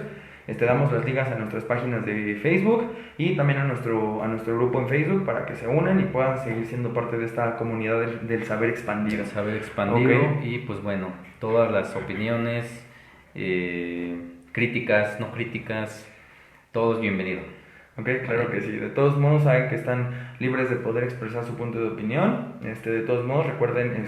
damos las ligas a nuestras páginas de Facebook y también a nuestro grupo en Facebook para que se unan y puedan seguir siendo parte de esta comunidad del saber expandido. El saber expandido, Okay. y pues bueno, todas las opiniones, críticas, no críticas, todo es bienvenido. Ok, claro que sí. De todos modos, saben que están libres de poder expresar su punto de opinión. De todos modos, recuerden,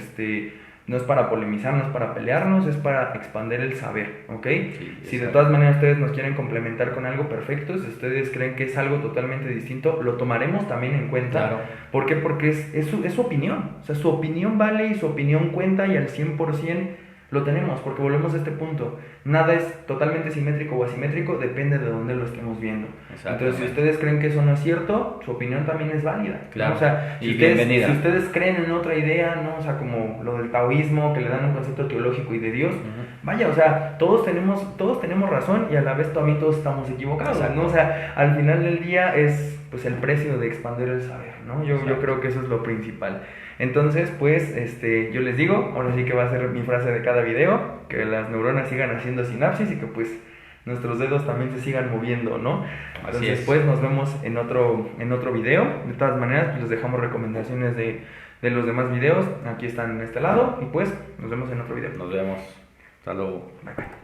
no es para polemizar, no es para pelearnos, es para expandir el saber, ¿ok? Sí, si de todas maneras ustedes nos quieren complementar con algo perfecto, si ustedes creen que es algo totalmente distinto, lo tomaremos también en cuenta. Claro. ¿Por qué? Porque es su opinión. O sea, su opinión vale y su opinión cuenta y al 100% lo tenemos, porque volvemos a este punto. Nada es totalmente simétrico o asimétrico, depende de dónde lo estemos viendo. Entonces, si ustedes creen que eso no es cierto, su opinión también es válida. Claro. ¿No? O sea, y bienvenida. Si ustedes creen en otra idea, ¿no? O sea, como lo del taoísmo, que le dan un concepto teológico y de Dios, vaya, o sea, todos tenemos razón y a la vez también todos estamos equivocados, ¿no? O sea, al final del día es pues el precio de expandir el saber, ¿no? Yo creo que eso es lo principal. Entonces, pues, yo les digo, ahora sí que va a ser mi frase de cada video, que las neuronas sigan haciendo sinapsis y que pues nuestros dedos también se sigan moviendo, ¿no? Entonces, pues, nos vemos en otro video. De todas maneras, pues les dejamos recomendaciones de los demás videos, aquí están en este lado, y pues, nos vemos en otro video. Nos vemos. Hasta luego. Bye, bye.